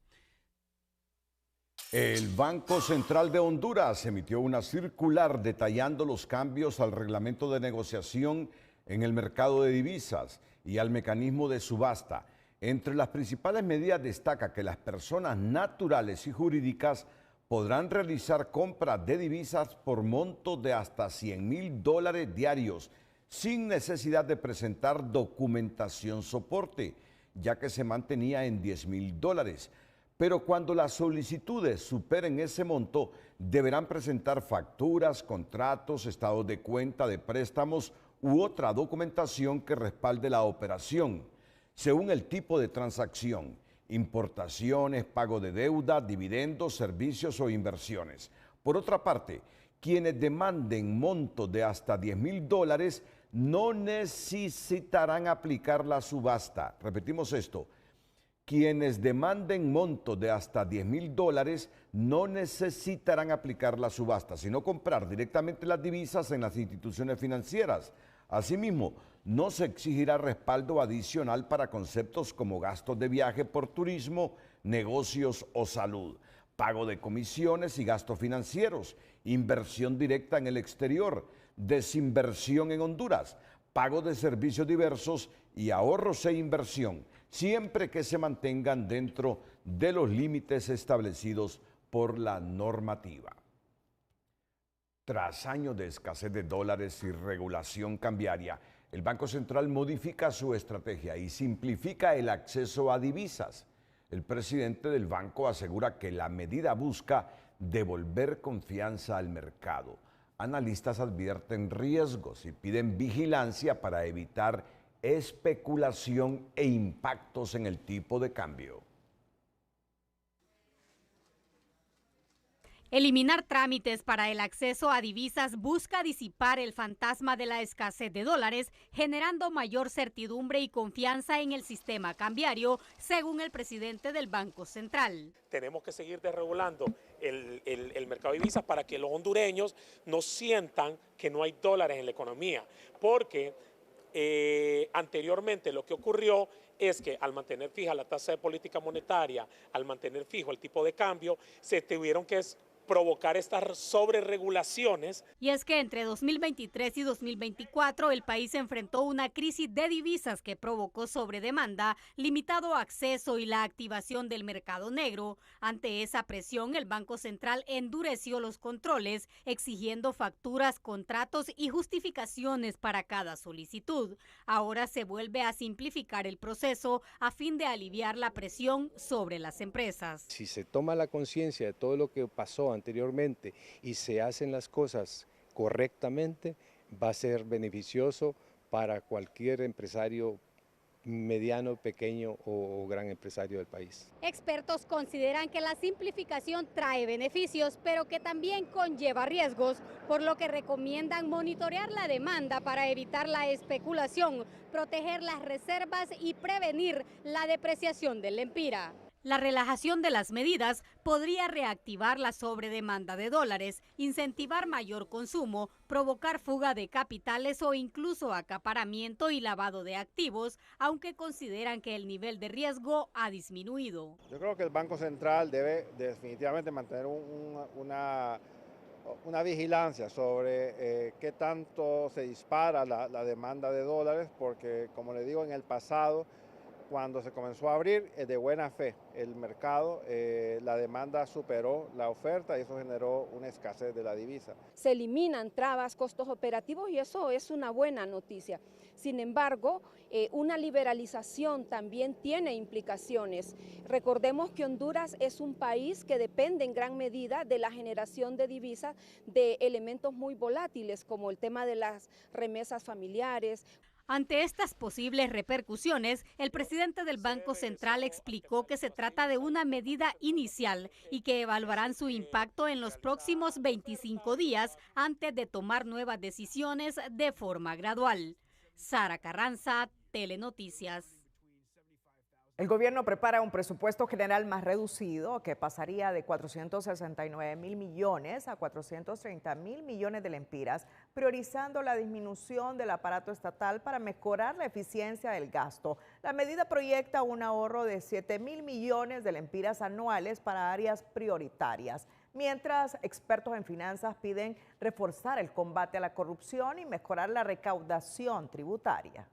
El Banco Central de Honduras emitió una circular detallando los cambios al reglamento de negociación en el mercado de divisas y al mecanismo de subasta. Entre las principales medidas destaca que las personas naturales y jurídicas podrán realizar compras de divisas por monto de hasta $100,000 diarios, sin necesidad de presentar documentación soporte, ya que se mantenía en $10,000. Pero cuando las solicitudes superen ese monto, deberán presentar facturas, contratos, estados de cuenta de préstamos u otra documentación que respalde la operación, según el tipo de transacción, importaciones, pago de deuda, dividendos, servicios o inversiones. Por otra parte, quienes demanden montos de hasta $10,000 no necesitarán aplicar la subasta. Repetimos esto. quienes demanden montos de hasta $10,000 no necesitarán aplicar la subasta, sino comprar directamente las divisas en las instituciones financieras. Asimismo, no se exigirá respaldo adicional para conceptos como gastos de viaje por turismo, negocios o salud, pago de comisiones y gastos financieros, inversión directa en el exterior, desinversión en Honduras, pago de servicios diversos y ahorros e inversión, siempre que se mantengan dentro de los límites establecidos por la normativa. Tras años de escasez de dólares y regulación cambiaria, el Banco Central modifica su estrategia y simplifica el acceso a divisas. El presidente del banco asegura que la medida busca devolver confianza al mercado. Analistas advierten riesgos y piden vigilancia para evitar especulación e impactos en el tipo de cambio. Eliminar trámites para el acceso a divisas busca disipar el fantasma de la escasez de dólares, generando mayor certidumbre y confianza en el sistema cambiario, según el presidente del Banco Central. Tenemos que seguir desregulando el mercado de divisas para que los hondureños no sientan que no hay dólares en la economía, porque anteriormente lo que ocurrió es que al mantener fija la tasa de política monetaria, al mantener fijo el tipo de cambio, se tuvieron que provocar estas sobreregulaciones. Y es que entre 2023 y 2024 el país enfrentó una crisis de divisas que provocó sobredemanda, limitado acceso y la activación del mercado negro. Ante esa presión, el Banco Central endureció los controles, exigiendo facturas, contratos y justificaciones para cada solicitud. Ahora se vuelve a simplificar el proceso a fin de aliviar la presión sobre las empresas. Si se toma la conciencia de todo lo que pasó anteriormente y se hacen las cosas correctamente, va a ser beneficioso para cualquier empresario mediano, pequeño o gran empresario del país. Expertos consideran que la simplificación trae beneficios, pero que también conlleva riesgos, por lo que recomiendan monitorear la demanda para evitar la especulación, proteger las reservas y prevenir la depreciación del lempira. La relajación de las medidas podría reactivar la sobredemanda de dólares, incentivar mayor consumo, provocar fuga de capitales o incluso acaparamiento y lavado de activos, aunque consideran que el nivel de riesgo ha disminuido. Yo creo que el Banco Central debe definitivamente mantener una vigilancia sobre qué tanto se dispara la demanda de dólares, porque como le digo, en el pasado, cuando se comenzó a abrir de buena fe el mercado, la demanda superó la oferta y eso generó una escasez de la divisa. Se eliminan trabas, costos operativos y eso es una buena noticia. Sin embargo, una liberalización también tiene implicaciones. Recordemos que Honduras es un país que depende en gran medida de la generación de divisas de elementos muy volátiles como el tema de las remesas familiares. Ante estas posibles repercusiones, el presidente del Banco Central explicó que se trata de una medida inicial y que evaluarán su impacto en los próximos 25 días antes de tomar nuevas decisiones de forma gradual. Sara Carranza, Telenoticias. El gobierno prepara un presupuesto general más reducido que pasaría de 469,000 millones a 430,000 millones de lempiras, priorizando la disminución del aparato estatal para mejorar la eficiencia del gasto. La medida proyecta un ahorro de 7,000 millones de lempiras anuales para áreas prioritarias, mientras expertos en finanzas piden reforzar el combate a la corrupción y mejorar la recaudación tributaria.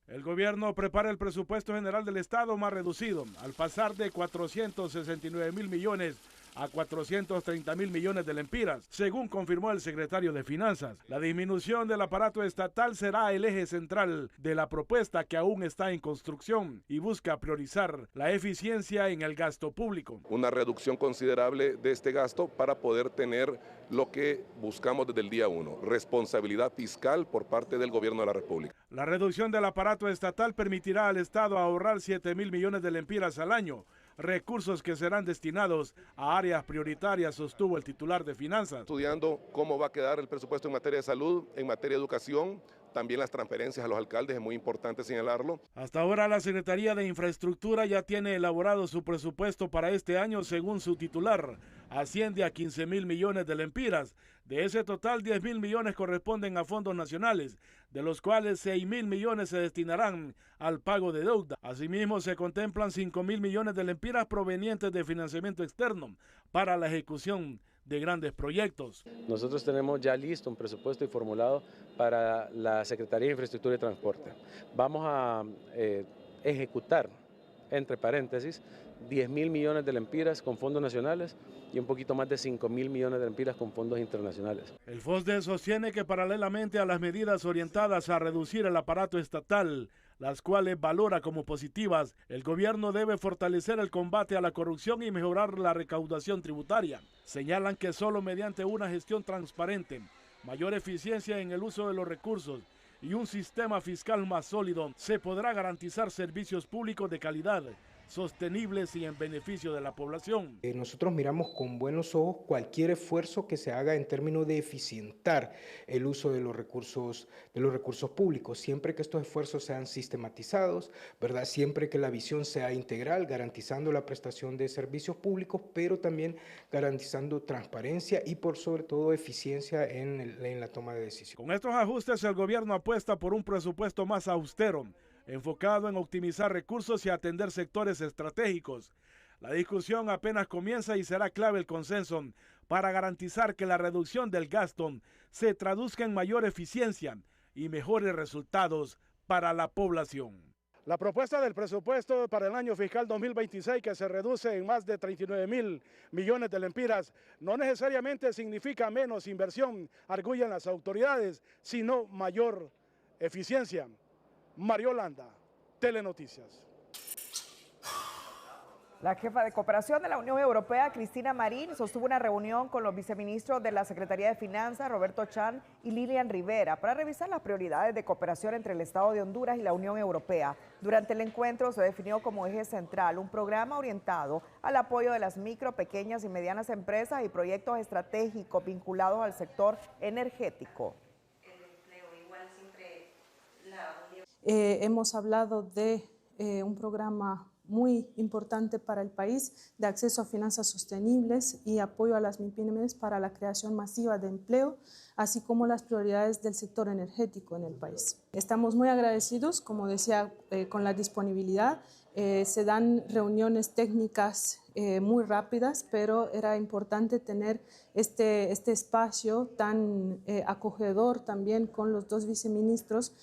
El gobierno prepara el presupuesto general del Estado más reducido, al pasar de 469,000 millones a 430,000 millones de lempiras, según confirmó el secretario de Finanzas. La disminución del aparato estatal será el eje central de la propuesta que aún está en construcción y busca priorizar la eficiencia en el gasto público. Una reducción considerable de este gasto para poder tener lo que buscamos desde el día 1, responsabilidad fiscal por parte del gobierno de la República. La reducción del aparato estatal permitirá al Estado ahorrar 7,000 millones de lempiras al año, recursos que serán destinados a áreas prioritarias, sostuvo el titular de Finanzas. Estudiando cómo va a quedar el presupuesto en materia de salud, en materia de educación, también las transferencias a los alcaldes, es muy importante señalarlo. Hasta ahora la Secretaría de Infraestructura ya tiene elaborado su presupuesto para este año según su titular. Asciende a 15.000 millones de lempiras. De ese total, 10.000 millones corresponden a fondos nacionales, de los cuales 6.000 millones se destinarán al pago de deuda. Asimismo, se contemplan 5.000 millones de lempiras provenientes de financiamiento externo para la ejecución de grandes proyectos. Nosotros tenemos ya listo un presupuesto y formulado para la Secretaría de Infraestructura y Transporte. Vamos a ejecutar, entre paréntesis, 10.000 millones de lempiras con fondos nacionales y un poquito más de 5.000 millones de lempiras con fondos internacionales. El FOSDE sostiene que paralelamente a las medidas orientadas a reducir el aparato estatal, las cuales valora como positivas, el gobierno debe fortalecer el combate a la corrupción y mejorar la recaudación tributaria. Señalan que solo mediante una gestión transparente, mayor eficiencia en el uso de los recursos y un sistema fiscal más sólido, se podrá garantizar servicios públicos de calidad, sostenibles y en beneficio de la población. Nosotros miramos con buenos ojos cualquier esfuerzo que se haga en términos de eficientar el uso de los recursos públicos, siempre que estos esfuerzos sean sistematizados, ¿verdad? Siempre que la visión sea integral, garantizando la prestación de servicios públicos, pero también garantizando transparencia y por sobre todo eficiencia en la toma de decisiones. Con estos ajustes, el gobierno apuesta por un presupuesto más austero, enfocado en optimizar recursos y atender sectores estratégicos. La discusión apenas comienza y será clave el consenso para garantizar que la reducción del gasto se traduzca en mayor eficiencia y mejores resultados para la población. La propuesta del presupuesto para el año fiscal 2026, que se reduce en más de 39.000 millones de lempiras, no necesariamente significa menos inversión, arguyen las autoridades, sino mayor eficiencia. Mario Landa, Telenoticias. La jefa de cooperación de la Unión Europea, Cristina Marín, sostuvo una reunión con los viceministros de la Secretaría de Finanzas, Roberto Chan y Lilian Rivera, para revisar las prioridades de cooperación entre el Estado de Honduras y la Unión Europea. Durante el encuentro se definió como eje central un programa orientado al apoyo de las micro, pequeñas y medianas empresas y proyectos estratégicos vinculados al sector energético. Hemos hablado de un programa muy importante para el país de acceso a finanzas sostenibles y apoyo a las MIPYMES para la creación masiva de empleo, así como las prioridades del sector energético en el país. Estamos muy agradecidos, como decía, con la disponibilidad. Se dan reuniones técnicas muy rápidas, pero era importante tener este espacio tan acogedor también con los dos viceministros.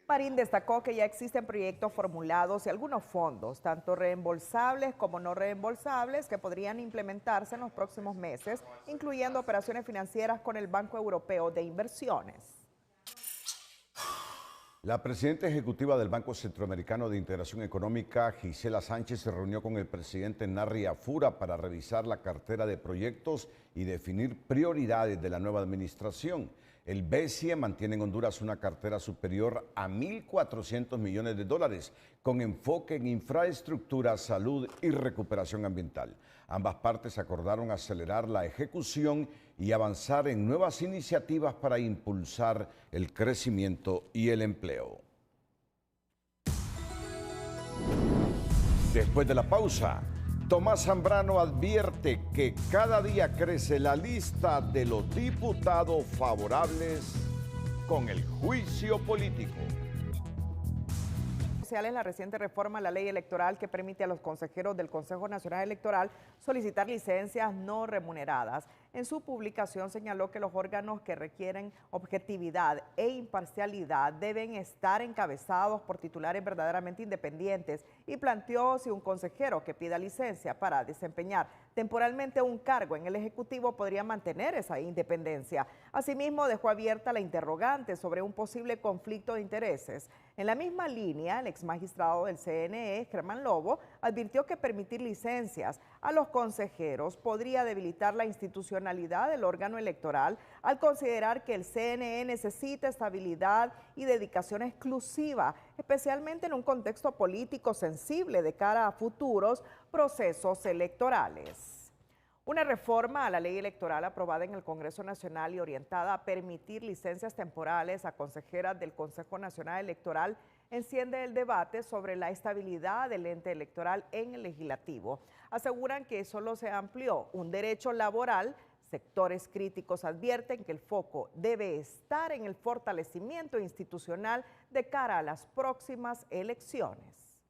Marín destacó que ya existen proyectos formulados y algunos fondos, tanto reembolsables como no reembolsables, que podrían implementarse en los próximos meses, incluyendo operaciones financieras con el Banco Europeo de Inversiones. La presidenta ejecutiva del Banco Centroamericano de Integración Económica, Gisela Sánchez, se reunió con el presidente Narri Afura para revisar la cartera de proyectos y definir prioridades de la nueva administración. El BCE mantiene en Honduras una cartera superior a 1.400 millones de dólares, con enfoque en infraestructura, salud y recuperación ambiental. Ambas partes acordaron acelerar la ejecución y avanzar en nuevas iniciativas para impulsar el crecimiento y el empleo. Después de la pausa, Tomás Zambrano advierte que cada día crece la lista de los diputados favorables con el juicio político. La reciente reforma a la ley electoral que permite a los consejeros del Consejo Nacional Electoral solicitar licencias no remuneradas. En su publicación señaló que los órganos que requieren objetividad e imparcialidad deben estar encabezados por titulares verdaderamente independientes y planteó si un consejero que pida licencia para desempeñar temporalmente un cargo en el Ejecutivo podría mantener esa independencia. Asimismo, dejó abierta la interrogante sobre un posible conflicto de intereses. En la misma línea, el exmagistrado del CNE, Germán Lobo, advirtió que permitir licencias a los consejeros podría debilitar la institucionalidad del órgano electoral al considerar que el CNE necesita estabilidad y dedicación exclusiva, especialmente en un contexto político sensible de cara a futuros procesos electorales. Una reforma a la ley electoral aprobada en el Congreso Nacional y orientada a permitir licencias temporales a consejeras del Consejo Nacional Electoral enciende el debate sobre la estabilidad del ente electoral en el legislativo. Aseguran que solo se amplió un derecho laboral. Sectores críticos advierten que el foco debe estar en el fortalecimiento institucional de cara a las próximas elecciones.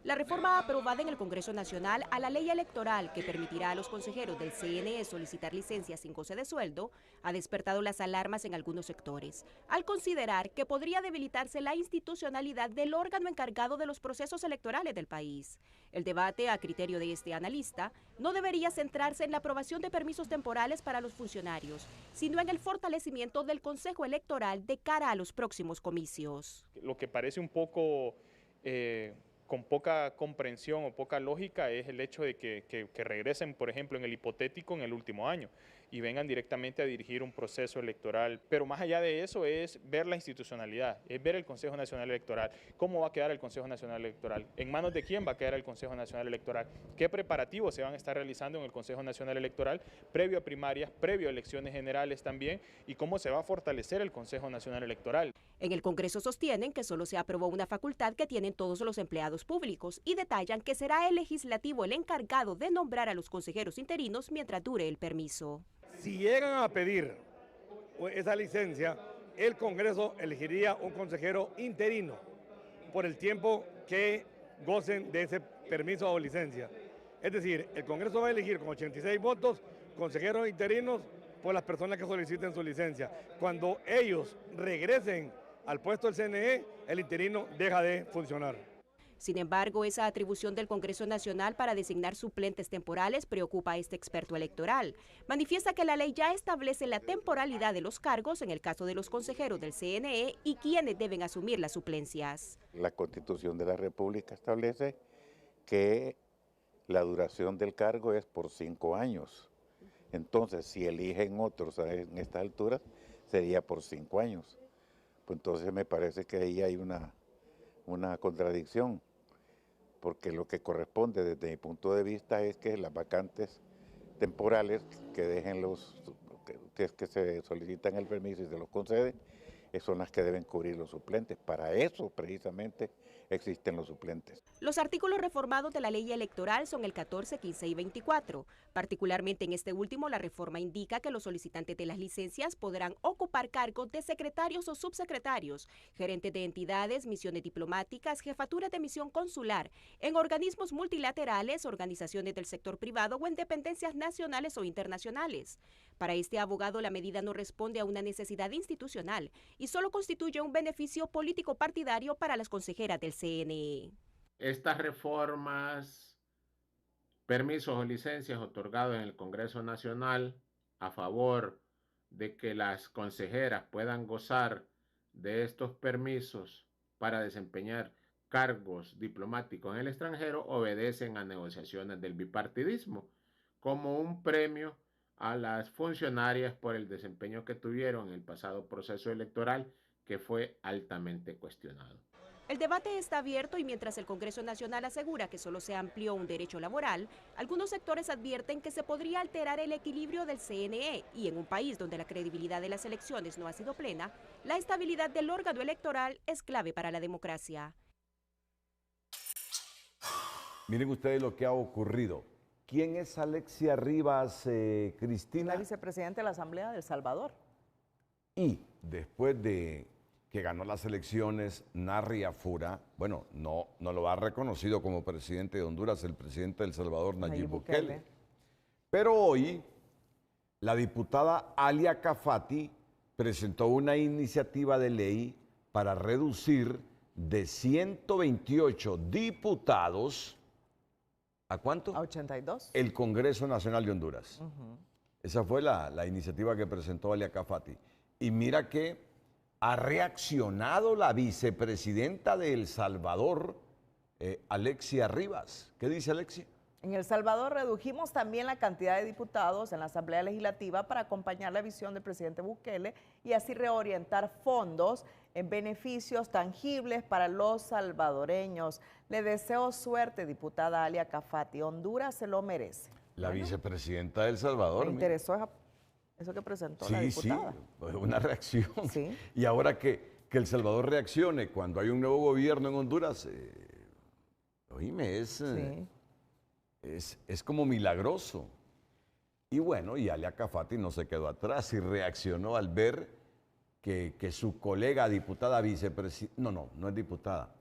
La reforma aprobada en el Congreso Nacional a la ley electoral que permitirá a los consejeros del CNE solicitar licencias sin goce de sueldo ha despertado las alarmas en algunos sectores, al considerar que podría debilitarse la institucionalidad del órgano encargado de los procesos electorales del país. El debate, a criterio de este analista, no debería centrarse en la aprobación de permisos temporales para los funcionarios, sino en el fortalecimiento del Consejo Electoral de cara a los próximos comicios. Lo que parece un poco con poca comprensión o poca lógica es el hecho de que regresen, por ejemplo, en el hipotético en el último año y vengan directamente a dirigir un proceso electoral. Pero más allá de eso es ver la institucionalidad, es ver el Consejo Nacional Electoral. ¿Cómo va a quedar el Consejo Nacional Electoral? ¿En manos de quién va a quedar el Consejo Nacional Electoral? ¿Qué preparativos se van a estar realizando en el Consejo Nacional Electoral previo a primarias, previo a elecciones generales también? ¿Y cómo se va a fortalecer el Consejo Nacional Electoral? En el Congreso sostienen que solo se aprobó una facultad que tienen todos los empleados públicos y detallan que será el legislativo el encargado de nombrar a los consejeros interinos mientras dure el permiso. Si llegan a pedir esa licencia, el Congreso elegiría un consejero interino por el tiempo que gocen de ese permiso o licencia. Es decir, el Congreso va a elegir con 86 votos consejeros interinos por las personas que soliciten su licencia. Cuando ellos regresen al puesto del CNE, el interino deja de funcionar. Sin embargo, esa atribución del Congreso Nacional para designar suplentes temporales preocupa a este experto electoral. Manifiesta que la ley ya establece la temporalidad de los cargos en el caso de los consejeros del CNE y quienes deben asumir las suplencias. La Constitución de la República establece que la duración del cargo es por 5 años. Entonces, si eligen otros en estas alturas, sería por 5 años. Pues entonces me parece que ahí hay una contradicción, porque lo que corresponde desde mi punto de vista es que las vacantes temporales que dejen que se solicitan el permiso y se los conceden, son las que deben cubrir los suplentes. Para eso precisamente existen los suplentes. Los artículos reformados de la ley electoral son el 14, 15 y 24. Particularmente en este último, la reforma indica que los solicitantes de las licencias podrán ocupar cargos de secretarios o subsecretarios, gerentes de entidades, misiones diplomáticas, jefaturas de misión consular, en organismos multilaterales, organizaciones del sector privado o en dependencias nacionales o internacionales. Para este abogado, la medida no responde a una necesidad institucional y solo constituye un beneficio político partidario para las consejeras del CNE. Estas reformas, permisos o licencias otorgados en el Congreso Nacional a favor de que las consejeras puedan gozar de estos permisos para desempeñar cargos diplomáticos en el extranjero obedecen a negociaciones del bipartidismo como un premio a las funcionarias por el desempeño que tuvieron en el pasado proceso electoral, que fue altamente cuestionado. El debate está abierto y mientras el Congreso Nacional asegura que solo se amplió un derecho laboral, algunos sectores advierten que se podría alterar el equilibrio del CNE y en un país donde la credibilidad de las elecciones no ha sido plena, la estabilidad del órgano electoral es clave para la democracia. Miren ustedes lo que ha ocurrido. ¿Quién es Alexia Rivas, Cristina? La vicepresidenta de la Asamblea de El Salvador. Y después de que ganó las elecciones, Narri Afura, bueno, no lo ha reconocido como presidente de Honduras el presidente de El Salvador, Nayib Bukele. Pero hoy, la diputada Alia Cafati presentó una iniciativa de ley para reducir de 128 diputados, ¿a cuánto? A 82. El Congreso Nacional de Honduras. Esa fue la iniciativa que presentó Alia Cafati. Y mira que ha reaccionado la vicepresidenta de El Salvador, Alexia Rivas. ¿Qué dice Alexia? En El Salvador redujimos también la cantidad de diputados en la Asamblea Legislativa para acompañar la visión del presidente Bukele y así reorientar fondos en beneficios tangibles para los salvadoreños. Le deseo suerte, diputada Alia Cafati. Honduras se lo merece. La vicepresidenta de El Salvador. Me interesó eso que presentó la diputada. Sí, una reacción. Sí. Y ahora que El Salvador reaccione cuando hay un nuevo gobierno en Honduras, oíme, es como milagroso. Y bueno, y Alia Cafati no se quedó atrás y reaccionó al ver que su colega diputada vicepresidenta, no es diputada,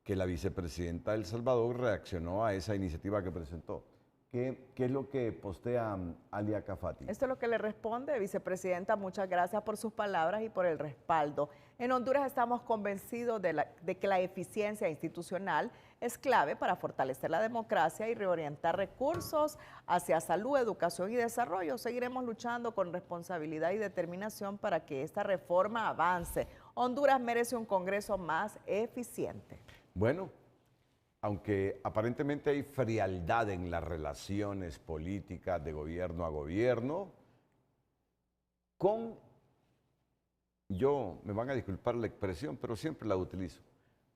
que la vicepresidenta de El Salvador reaccionó a esa iniciativa que presentó. ¿Qué es lo que postea Alia Cafati? Esto es lo que le responde, vicepresidenta. Muchas gracias por sus palabras y por el respaldo. En Honduras estamos convencidos de que la eficiencia institucional es clave para fortalecer la democracia y reorientar recursos hacia salud, educación y desarrollo. Seguiremos luchando con responsabilidad y determinación para que esta reforma avance. Honduras merece un Congreso más eficiente. Bueno, aunque aparentemente hay frialdad en las relaciones políticas de gobierno a gobierno, me van a disculpar la expresión, pero siempre la utilizo,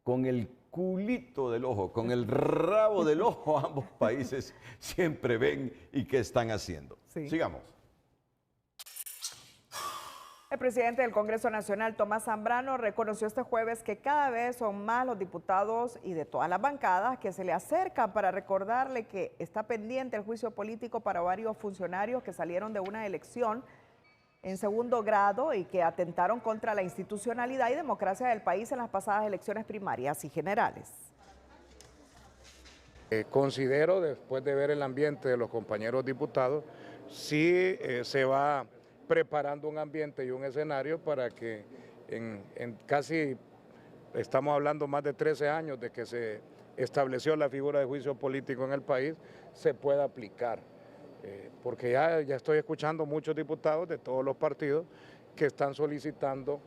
con el culito del ojo, con el rabo del ojo, ambos países siempre ven y qué están haciendo. Sí. Sigamos. El presidente del Congreso Nacional, Tomás Zambrano, reconoció este jueves que cada vez son más los diputados y de todas las bancadas que se le acercan para recordarle que está pendiente el juicio político para varios funcionarios que salieron de una elección en segundo grado y que atentaron contra la institucionalidad y democracia del país en las pasadas elecciones primarias y generales. Considero, después de ver el ambiente de los compañeros diputados, sí se va preparando un ambiente y un escenario para que en casi, estamos hablando más de 13 años de que se estableció la figura de juicio político en el país, se pueda aplicar. Porque ya estoy escuchando muchos diputados de todos los partidos que están solicitando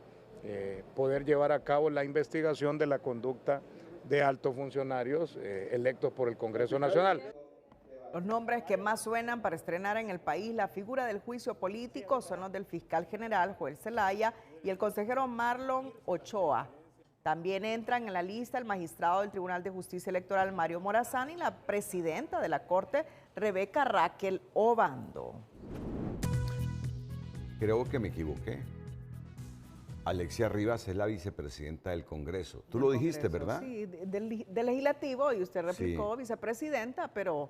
poder llevar a cabo la investigación de la conducta de altos funcionarios electos por el Congreso Nacional. Los nombres que más suenan para estrenar en el país la figura del juicio político son los del fiscal general Joel Zelaya y el consejero Marlon Ochoa. También entran en la lista el magistrado del Tribunal de Justicia Electoral Mario Morazán y la presidenta de la Corte Rebeca Raquel Obando. Creo que me equivoqué. Alexia Rivas es la vicepresidenta del Congreso. Tú lo dijiste, ¿verdad? Sí, del Legislativo, y usted replicó vicepresidenta, pero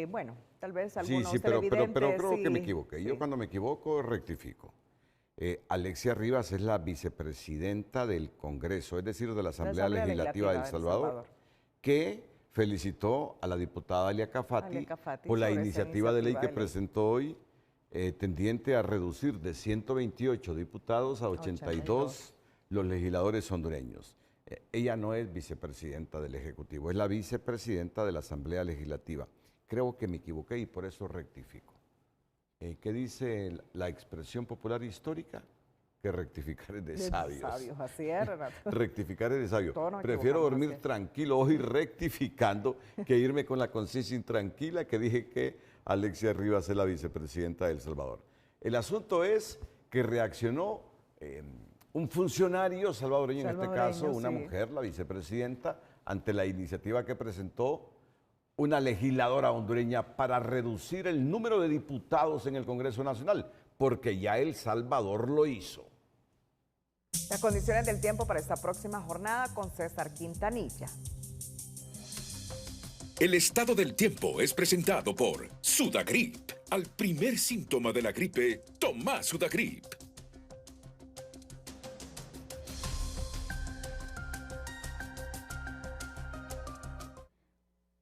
bueno, tal vez algunos televidentes... pero creo que me equivoqué. Yo cuando me equivoco rectifico. Alexia Rivas es la vicepresidenta del Congreso, es decir, de la Asamblea Legislativa de El Salvador, que felicitó a la diputada Alia Cafati por la iniciativa de ley que presentó hoy, tendiente a reducir de 128 diputados a 82 los legisladores hondureños. Ella no es vicepresidenta del Ejecutivo, es la vicepresidenta de la Asamblea Legislativa. Creo que me equivoqué y por eso rectifico. ¿Qué dice la expresión popular histórica? Que rectificar es de sabios. Así es, Renato. Rectificar es de sabios. Prefiero dormir tranquilo hoy rectificando que irme con la conciencia intranquila que dije que Alexia Rivas es la vicepresidenta de El Salvador. El asunto es que reaccionó un funcionario salvadoreño, en este caso una mujer, la vicepresidenta, ante la iniciativa que presentó una legisladora hondureña para reducir el número de diputados en el Congreso Nacional, porque ya El Salvador lo hizo. Las condiciones del tiempo para esta próxima jornada con César Quintanilla. El estado del tiempo es presentado por Sudagrip. Al primer síntoma de la gripe, toma Sudagrip.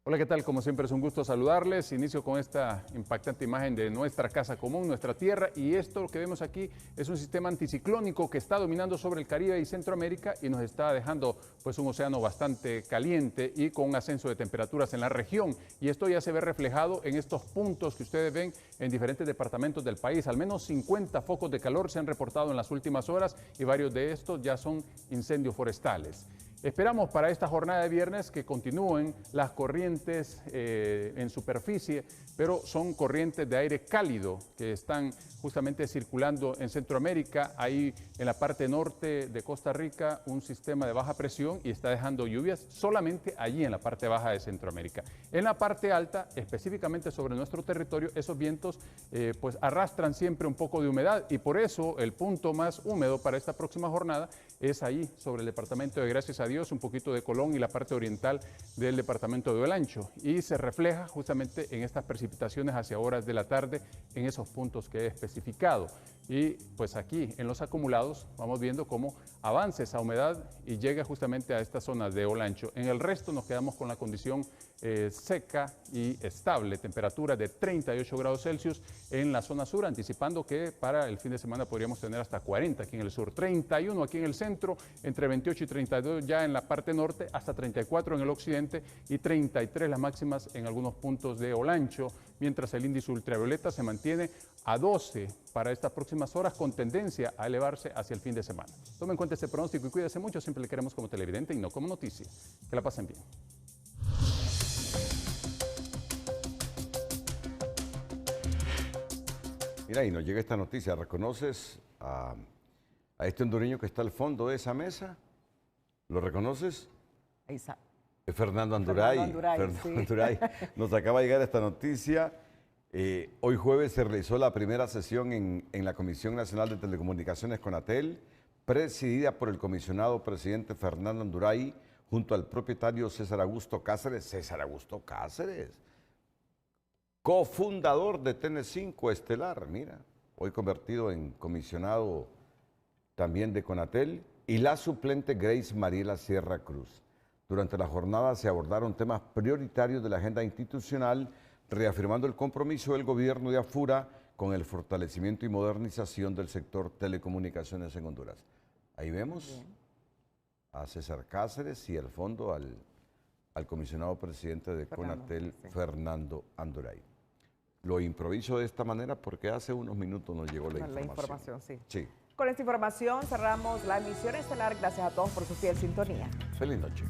Hola, ¿qué tal? Como siempre es un gusto saludarles. Inicio con esta impactante imagen de nuestra casa común, nuestra tierra, y esto lo que vemos aquí es un sistema anticiclónico que está dominando sobre el Caribe y Centroamérica y nos está dejando pues un océano bastante caliente y con un ascenso de temperaturas en la región, y esto ya se ve reflejado en estos puntos que ustedes ven en diferentes departamentos del país. Al menos 50 focos de calor se han reportado en las últimas horas y varios de estos ya son incendios forestales. Esperamos para esta jornada de viernes que continúen las corrientes en superficie, pero son corrientes de aire cálido que están justamente circulando en Centroamérica. Ahí en la parte norte de Costa Rica un sistema de baja presión y está dejando lluvias solamente allí en la parte baja de Centroamérica. En la parte alta, específicamente sobre nuestro territorio, esos vientos pues arrastran siempre un poco de humedad y por eso el punto más húmedo para esta próxima jornada es ahí sobre el departamento de, gracias a Dios, un poquito de Colón y la parte oriental del departamento de Olancho, y se refleja justamente en estas precipitaciones hacia horas de la tarde en esos puntos que he especificado. Y pues aquí en los acumulados vamos viendo cómo avanza esa humedad y llega justamente a esta zona de Olancho. En el resto nos quedamos con la condición seca y estable, temperatura de 38 grados Celsius en la zona sur, anticipando que para el fin de semana podríamos tener hasta 40 aquí en el sur, 31 aquí en el centro, entre 28 y 32 ya en la parte norte, hasta 34 en el occidente y 33 las máximas en algunos puntos de Olancho, mientras el índice ultravioleta se mantiene a 12 para estas próximas horas con tendencia a elevarse hacia el fin de semana. Tome en cuenta este pronóstico y cuídese mucho, siempre le queremos como televidente y no como noticia. Que la pasen bien. Mira, y nos llega esta noticia. ¿Reconoces a este hondureño que está al fondo de esa mesa? ¿Lo reconoces? Ahí está. Es Fernando Anduray. Anduray. Nos acaba de llegar esta noticia. Hoy jueves se realizó la primera sesión en la Comisión Nacional de Telecomunicaciones CONATEL, presidida por el comisionado presidente Fernando Anduray, junto al propietario César Augusto Cáceres. César Augusto Cáceres, cofundador de TN5 Estelar, mira, hoy convertido en comisionado también de CONATEL, y la suplente Grace Mariela Sierra Cruz. Durante la jornada se abordaron temas prioritarios de la agenda institucional, reafirmando el compromiso del gobierno de AFURA con el fortalecimiento y modernización del sector telecomunicaciones en Honduras. Ahí vemos a César Cáceres y al fondo al comisionado presidente de CONATEL, Fernando Anduray. Lo improviso de esta manera porque hace unos minutos nos llegó la información. Sí. Con esta información cerramos la emisión estelar. Gracias a todos por su fiel sintonía. Feliz noche.